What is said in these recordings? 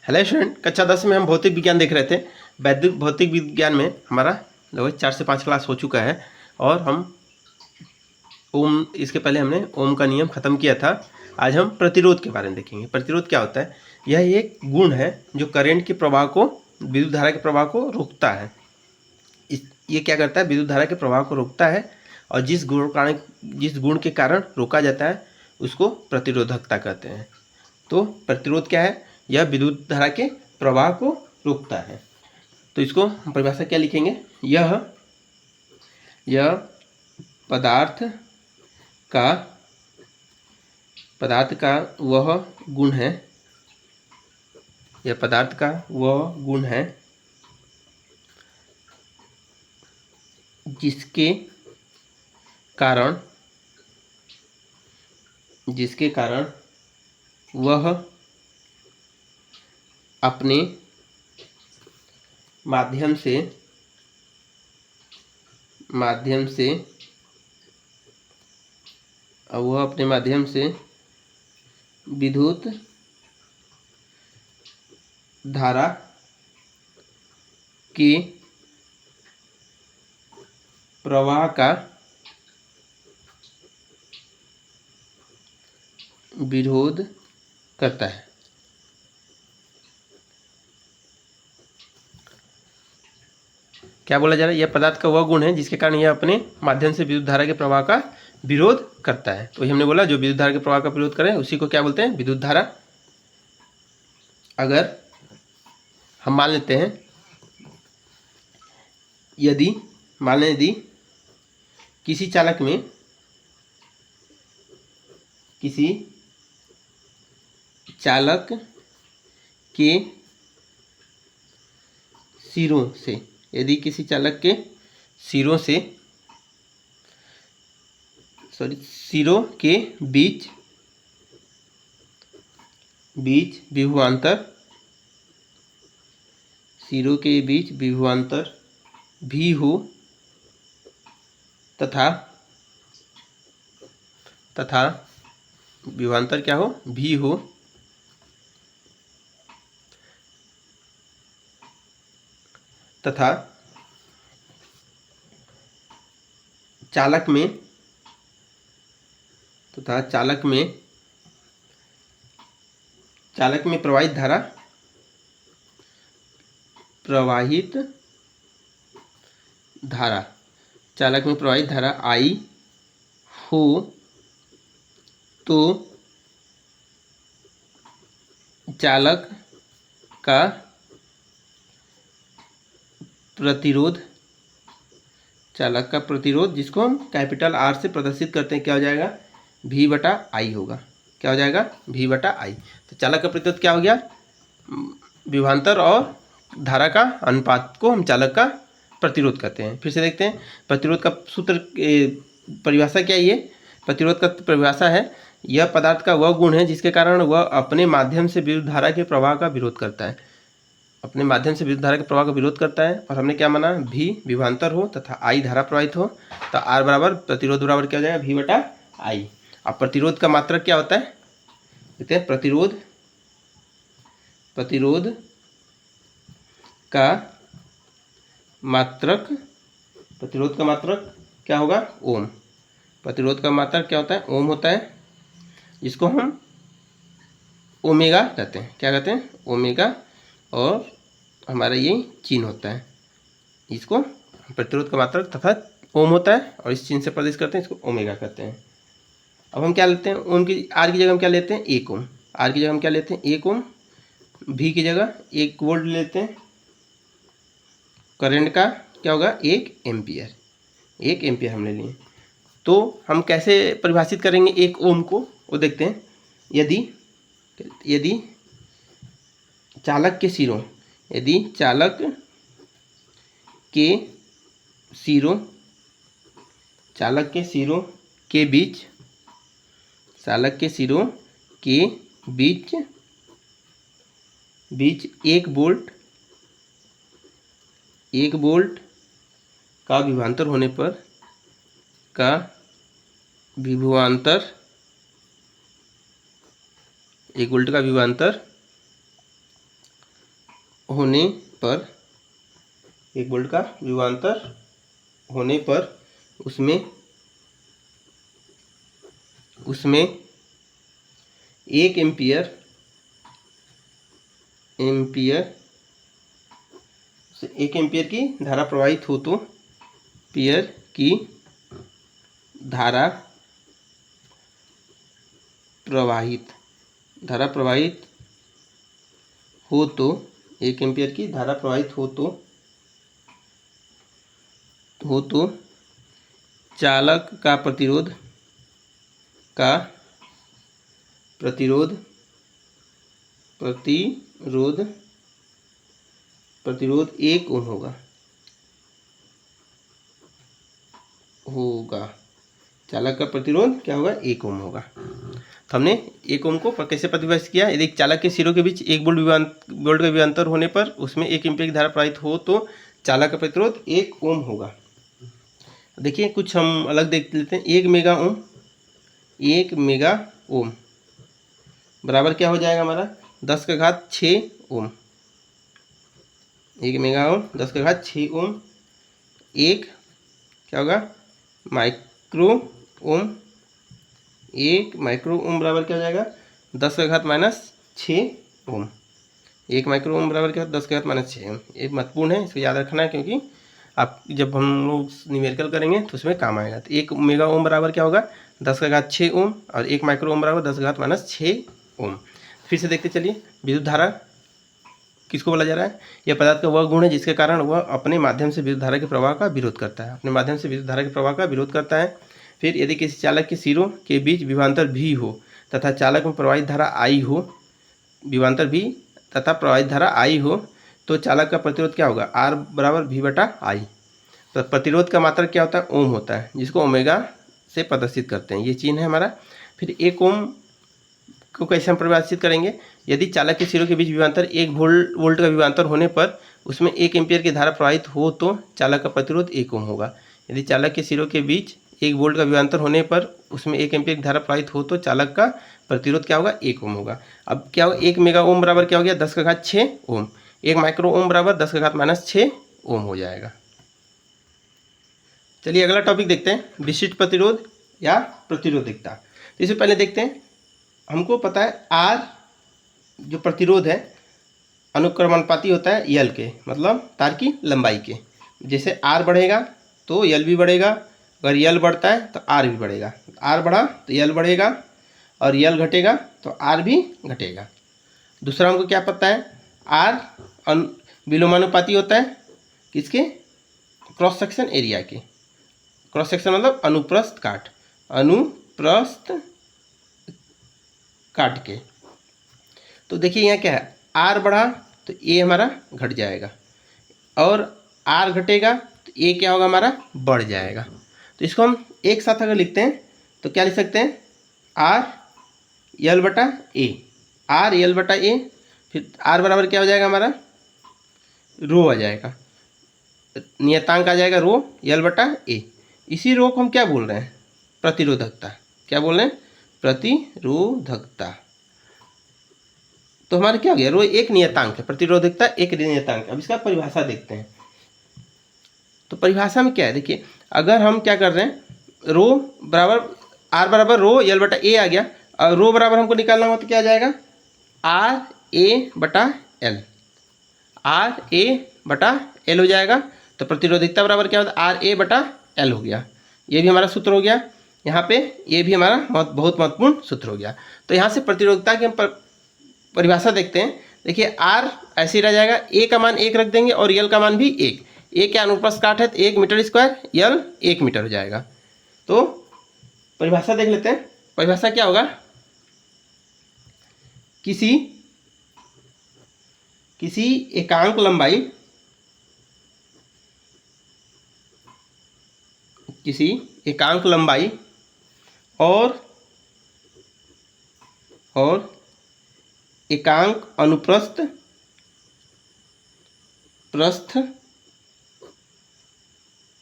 Hello student, कक्षा 10 में हम भौतिक विज्ञान देख रहे थे। वैदिक भौतिक विज्ञान में हमारा लगभग 4 से 5 क्लास हो चुका है और हम ओम, इसके पहले हमने ओम का नियम खत्म किया था। आज हम प्रतिरोध के बारे में देखेंगे। प्रतिरोध क्या होता है? यह एक गुण है जो करंट के प्रवाह को, विद्युत धारा के प्रवाह को रोकता है। ये क्या करता है? विद्युत धारा के प्रवाह को रोकता है और जिस गुण के कारण रोका जाता है उसको प्रतिरोधकता कहते हैं। तो प्रतिरोध क्या है? यह विद्युत धारा के प्रवाह को रोकता है। तो इसको हम परिभाषा क्या लिखेंगे? यह पदार्थ का वह गुण है, यह पदार्थ का वह गुण है जिसके कारण वह अपने माध्यम से विद्युत धारा के प्रवाह का विरोध करता है। क्या बोला जा रहा है? यह पदार्थ का वह गुण है जिसके कारण यह अपने माध्यम से विद्युत धारा के प्रवाह का विरोध करता है। तो हमने बोला जो विद्युत धारा के प्रवाह का विरोध करे उसी को क्या बोलते हैं? विद्युत धारा। अगर हम मान लेते हैं, यदि किसी चालक के सिरों के बीच विभवांतर भी हो तथा विभवांतर क्या हो? भी हो तथा चालक में प्रवाहित धारा I हो तो चालक का प्रतिरोध जिसको हम कैपिटल R से प्रदर्शित करते हैं, क्या हो जाएगा? V/I होगा। क्या हो जाएगा? V/I। तो चालक का प्रतिरोध क्या हो गया? विभवांतर और धारा का अनुपात को हम चालक का प्रतिरोध कहते हैं। फिर से देखते हैं प्रतिरोध का सूत्र, परिभाषा क्या है? ये प्रतिरोध का परिभाषा है, यह पदार्थ का वह गुण है जिसके कारण वह अपने माध्यम से विद्युत धारा के प्रवाह का विरोध करता है। अपने माध्यम से विद्युत धारा के प्रवाह का विरोध करता है और हमने क्या माना? V विभवांतर हो तथा I धारा प्रवाहित हो तो R बराबर प्रतिरोध बराबर क्या हो जाएगा? V/I। अब प्रतिरोध का मात्रक क्या होता है? देखते हैं। प्रतिरोध का मात्रक क्या होगा? ओम। प्रतिरोध का मात्रक क्या होता है? ओम होता है, जिसको हम ओमेगा कहते हैं। क्या कहते हैं? ओमेगा। और हमारा ये चिन्ह होता है, इसको प्रतिरोध का मात्रक तथा ओम होता है और इस चिन्ह से प्रदर्शित करते हैं, इसको ओमेगा कहते हैं। अब हम क्या लेते हैं? ओम की R की जगह हम क्या लेते हैं? 1 ओम। R की जगह हम क्या लेते हैं? 1 ओम। V की जगह 1 वोल्ट लेते हैं। करंट का क्या होगा? 1 एम्पियर। 1 एम्पियर हमने लिए। तो हम कैसे परिभाषित करेंगे 1 ओम को, वो देखते हैं। यदि चालक के सिरों के बीच 1 वोल्ट का विभवांतर होने पर होने पर, 1 वोल्ट का विभवांतर होने पर उसमें 1 एम्पियर से 1 एम्पियर की धारा प्रवाहित हो तो एम्पियर की धारा प्रवाहित हो तो 1 एम्पियर की धारा प्रवाहित हो तो चालक का प्रतिरोध 1 ओम होगा। चालक का प्रतिरोध क्या होगा? 1 ओम होगा। तो हमने 1 ओम को कैसे प्रतिष्ठित किया? यदि चालक के सिरों के बीच 1 वोल्ट का विभवांतर होने पर उसमें 1 एम्पीयर की धारा प्रवाहित हो तो चालक का प्रतिरोध 1 ओम होगा। देखिए कुछ हम अलग देख लेते हैं। 1 मेगा ओम बराबर क्या हो जाएगा हमारा? 10⁶ ओम। 1 मेगा ओम 10⁶ ओम। 1 क्या होगा? Micro ohm. 1 माइक्रो ओम बराबर क्या हो जाएगा? 10⁻⁶ ओम। 1 माइक्रो ओम बराबर क्या होगा? 10⁻⁶ ओम। ये महत्वपूर्ण है, इसको याद रखना है, क्योंकि आप जब हम लोग न्यूमेरिकल करेंगे तो उसमें काम आएगा। तो 1 मेगा ओम बराबर क्या होगा? 10⁶ ओम, और 1 माइक्रो ओम बराबर 10⁻⁶ ओम। फिर से देखते चलिए। विद्युत धारा किसको बोला जा रहा है? यह पदार्थ का वह गुण है जिसके कारण वह अपने माध्यम से विद्युत धारा के प्रवाह का विरोध करता है। फिर यदि किसी चालक के सिरों के बीच विभवांतर भी हो तथा चालक में प्रवाहित धारा आई हो, विभवांतर भी तथा प्रवाहित धारा आई हो, तो चालक का प्रतिरोध क्या होगा? R बराबर V/I। तो प्रतिरोध का मात्रक क्या होता है? ओम होता है, जिसको ओमेगा से प्रदर्शित करते हैं। ये चिन्ह है हमारा। फिर 1 ओम को कैसे हम परिभाषित करेंगे? यदि चालक के सिरों के बीच विभवांतर 1 वोल्ट का विभवांतर होने पर उसमें 1 एम्पीयर की धारा प्रवाहित हो तो चालक का प्रतिरोध 1 ओम होगा। यदि चालक के सिरों के बीच 1 वोल्ट का विभवांतर होने पर उसमें 1 एम्पीयर की धारा प्रवाहित हो तो चालक का प्रतिरोध क्या होगा? 1 ओम होगा। अब क्या होगा? 1 मेगा ओम बराबर क्या हो गया? 10⁶ ओम। 1 माइक्रो ओम बराबर 10⁻⁶ ओम हो जाएगा। चलिए अगला टॉपिक देखते हैं, विशिष्ट प्रतिरोध या प्रतिरोधकता। तो इससे पहले देखते हैं, हमको पता है R जो प्रतिरोध है अनुक्रमानुपाती होता है L के, मतलब तार की लंबाई के। जैसे R बढ़ेगा तो L भी बढ़ेगा, अगर L बढ़ता है तो R भी बढ़ेगा। R बढ़ा तो L बढ़ेगा, और L घटेगा तो R भी घटेगा। दूसरा हमको क्या पता है? R विलोमानुपाती होता है किसके? क्रॉस सेक्शन एरिया के। क्रॉस सेक्शन मतलब अनुप्रस्थ काट के। तो देखिए यहाँ क्या है? R बढ़ा तो A हमारा घट जाएगा, और R घटेगा तो A क्या होगा? हमारा बढ़ जाएगा। तो इसको हम एक साथ अगर लिखते हैं तो क्या लिख सकते हैं? R L/A। R L/A। फिर R बराबर क्या हो जाएगा? हमारा रो आ जाएगा, नियतांक आ जाएगा रो L/A। इसी रो को हम क्या बोल रहे हैं? प्रतिरोधकता। क्या बोल रहे हैं? प्रतिरोधकता। तो हमारा क्या हो गया? रो एक नियतांक है, प्रतिरोधकता एक नियतांक है। अब इसका परिभाषा देखते हैं। तो परिभाषा में क्या है? देखिए, अगर हम क्या कर रहे हैं, रो बराबर R बराबर रो L/A आ गया, और रो बराबर हमको निकालना हो तो क्या आ जाएगा? RA/L। RA/L हो जाएगा। तो प्रतिरोधकता बराबर क्या होता है? RA/L हो गया। ये भी हमारा सूत्र हो गया। यहाँ पे ये भी हमारा बहुत महत्वपूर्ण सूत्र हो गया। तो यहाँ से प्रतिरोधकता की हम परिभाषा देखते हैं। देखिए R ऐसे ही रह जाएगा, A का मान 1 रख देंगे और L का मान भी 1। A क्या अनुप्रस्थ काट है तो 1 मीटर स्क्वायर, L 1 मीटर हो जाएगा। तो परिभाषा देख लेते हैं। परिभाषा क्या होगा? किसी एकांक लंबाई और एकांक अनुप्रस्थ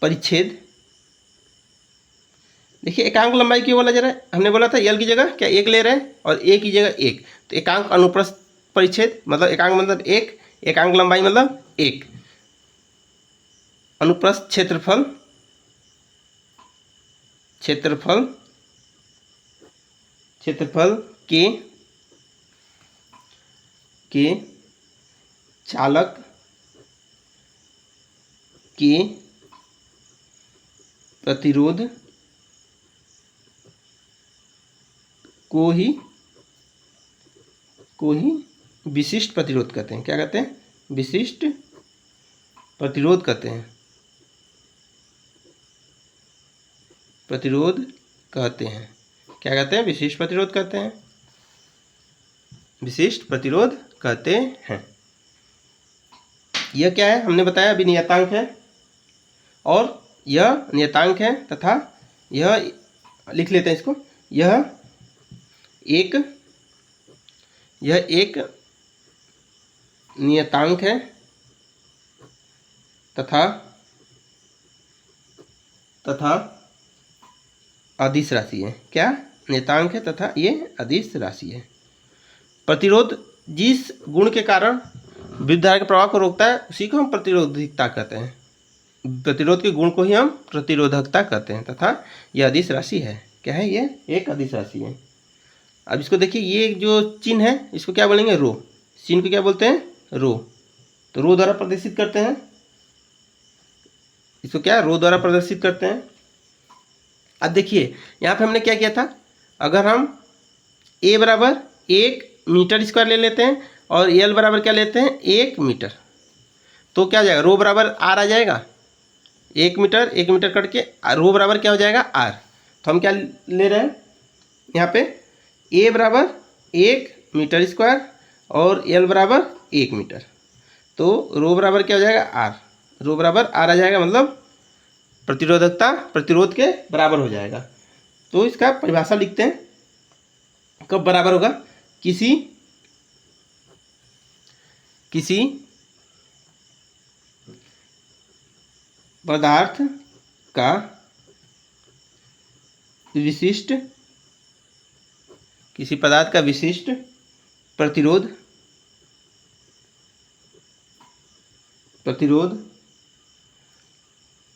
परिच्छेद। देखिए एकांक लंबाई क्यों बोला जा रहा है? हमने बोला था L की जगह क्या 1 ले रहे हैं और A की जगह 1, तो एकांक अनुप्रस्थ परिच्छेद मतलब एकांक मतलब 1, एकांक लंबाई मतलब 1। अनुप्रस्थ क्षेत्रफल के चालक के प्रतिरोध को ही विशिष्ट प्रतिरोध कहते हैं। क्या कहते हैं? विशिष्ट प्रतिरोध कहते हैं। क्या कहते हैं? विशिष्ट प्रतिरोध कहते हैं। विशिष्ट प्रतिरोध कहते हैं। यह क्या है? हमने बताया अभी नियतांक है, और यह नियतांक है तथा यह लिख लेते हैं इसको, यह एक नियतांक है तथा अदिश राशि है। क्या? नियतांक है तथा ये अदिश राशि है। प्रतिरोध जिस गुण के कारण विद्युत धारा के प्रवाह को रोकता है उसी को हम प्रतिरोधकता कहते हैं। प्रतिरोध के गुण को ही हम प्रतिरोधकता कहते हैं तथा यह अदिश राशि है। क्या है? ये एक अदिश राशि है। अब इसको देखिए, ये जो चिन्ह है इसको क्या बोलेंगे? रो। चिन्ह को क्या बोलते हैं? रो। तो रो द्वारा प्रदर्शित करते हैं इसको। क्या? रो द्वारा प्रदर्शित करते हैं। अब देखिए यहाँ पे हमने क्या किया था, अगर हम a बराबर 1 मीटर स्क्वायर ले लेते हैं और l बराबर क्या लेते हैं? 1 मीटर, तो क्या हो जाएगा? रो बराबर r आ जाएगा। 1 मीटर कट के रो बराबर क्या हो जाएगा? r। तो हम क्या ले रहे हैं यहाँ पे? a बराबर 1 मीटर स्क्वायर और l बराबर 1 मीटर, तो रो बराबर क्या हो जाएगा? r। रो बराबर r आ जाएगा, मतलब प्रतिरोधकता प्रतिरोध के बराबर हो जाएगा। तो इसका परिभाषा लिखते हैं, कब बराबर होगा? किसी पदार्थ का विशिष्ट प्रतिरोध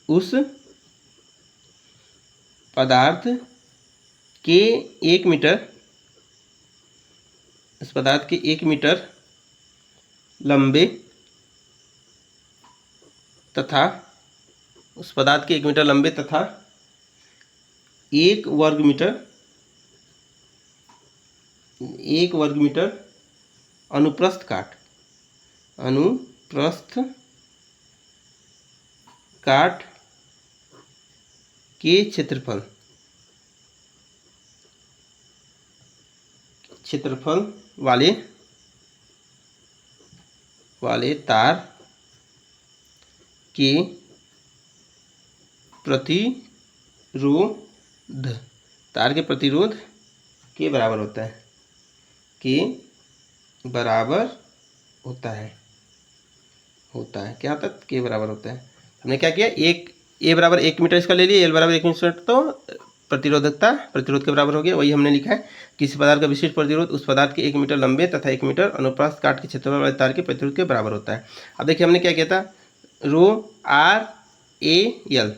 उस पदार्थ के 1 मीटर लंबे तथा 1 वर्ग मीटर अनुप्रस्थ काट के क्षेत्रफल वाले तार के प्रतिरोध के बराबर होता है। क्या होता है? के बराबर होता है। हमने क्या किया? a बराबर 1 मीटर इसका ले लिया, l बराबर 1 मीटर, तो प्रतिरोध के बराबर हो गया। वही हमने लिखा है, किसी पदार्थ का विशिष्ट प्रतिरोध उस पदार्थ के 1 मीटर लंबे तथा 1 मीटर अनुप्रस्थ काट के क्षेत्रफल वाले तार के प्रतिरोध के बराबर होता है। अब देखिए हमने क्या किया था, रो r a l।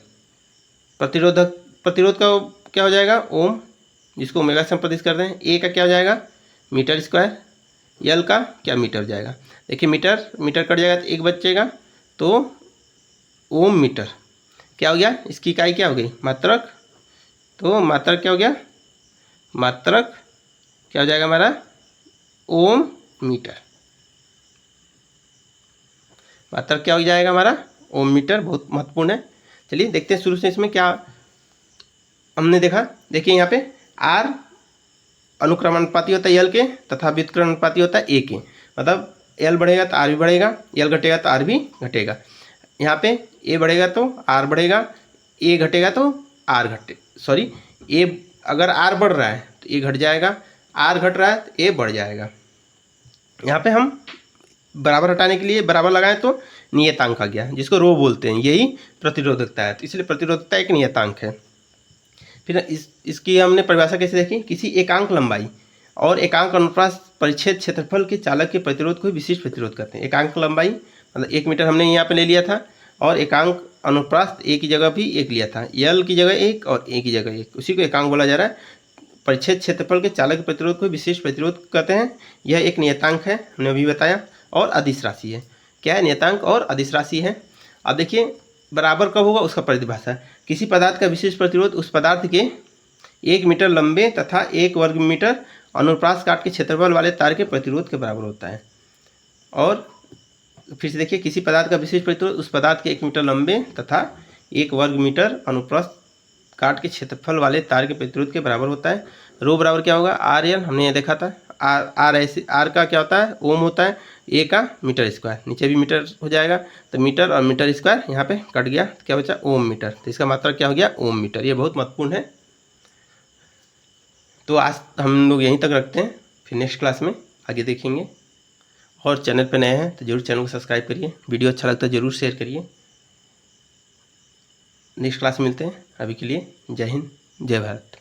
प्रतिरोध का क्या हो जाएगा? ओम, जिसको ओमेगा से हम प्रदर्शित करते हैं। a का क्या हो जाएगा? Metre square. l का क्या? मीटर जाएगा। देखिए मीटर कट जाएगा तो 1 बचेगा, तो ओम मीटर क्या हो गया? इसकी इकाई क्या हो गई? मात्रक। तो मात्रक क्या हो गया? मात्रक क्या हो जाएगा हमारा? ओम मीटर। मात्रक क्या हो जाएगा हमारा? ओम मीटर। बहुत महत्वपूर्ण है। चलिए देखते हैं शुरू से इसमें क्या हमने देखा। देखिए यहाँ पे r अनुक्रमानुपाती होता है l के तथा व्युत्क्रमानुपाती होता है a के। मतलब l बढ़ेगा तो r भी बढ़ेगा, l घटेगा तो r भी घटेगा। यहाँ पे a बढ़ेगा तो r बढ़ेगा, a घटेगा तो a अगर r बढ़ रहा है तो a घट जाएगा, r घट रहा है तो a बढ़ जाएगा। यहाँ पे हम बराबर हटाने के लिए बराबर लगाएं तो नियतांक आ गया, जिसको रो बोलते हैं। यही प्रतिरोधकता है, तो इसलिए प्रतिरोधकता एक नियतांक है। फिर इसकी हमने परिभाषा कैसे देखी? किसी एकांक लंबाई, और एकांक अनुप्रस्थ परिच्छेद क्षेत्रफल के चालक के प्रतिरोध को विशिष्ट प्रतिरोध करते हैं। एकांक लंबाई मतलब 1 मीटर हमने यहाँ पे ले लिया था, और एकांक अनुप्रस्थ ए की जगह भी 1 लिया था, यल की जगह 1 और ए की जगह 1, उसी को एकांक बोला जा रहा है। परिच्छेद क्षेत्रफल के चालक प्रतिरोध को विशेष प्रतिरोध कहते हैं। यह एक नियतांक है, हमने अभी बताया, और अदिश राशि है। क्या है? नियतांक और अदिश राशि है। अब देखिए बराबर कब होगा उसका परिभाषा। किसी पदार्थ का विशेष प्रतिरोध उस पदार्थ के 1 मीटर लंबे तथा 1 वर्ग मीटर अनुप्रास काट के क्षेत्रफल वाले तार के प्रतिरोध के बराबर होता है। और फिर से देखिए, किसी पदार्थ का विशेष प्रतिरोध उस पदार्थ के 1 मीटर लंबे तथा 1 वर्ग मीटर अनुप्रस्थ काट के क्षेत्रफल वाले तार के प्रतिरोध के बराबर होता है। रो बराबर क्या होगा? आर एल, हमने ये देखा था। आर ऐसे, आर का क्या होता है? ओम होता है, ए का मीटर स्क्वायर, नीचे भी मीटर हो जाएगा, तो मीटर और मीटर स्क्वायर यहाँ पे कट गया, तो क्या बचा? ओम मीटर। तो इसका मात्रा क्या हो गया? ओम मीटर। ये बहुत महत्वपूर्ण है। तो आज हम लोग यहीं तक रखते हैं, फिर नेक्स्ट क्लास में आगे देखेंगे। और चैनल पर नए हैं तो जरूर चैनल को सब्सक्राइब करिए, वीडियो अच्छा लगता है ज़रूर शेयर करिए। नेक्स्ट क्लास में मिलते हैं, अभी के लिए जय हिंद, जय भारत।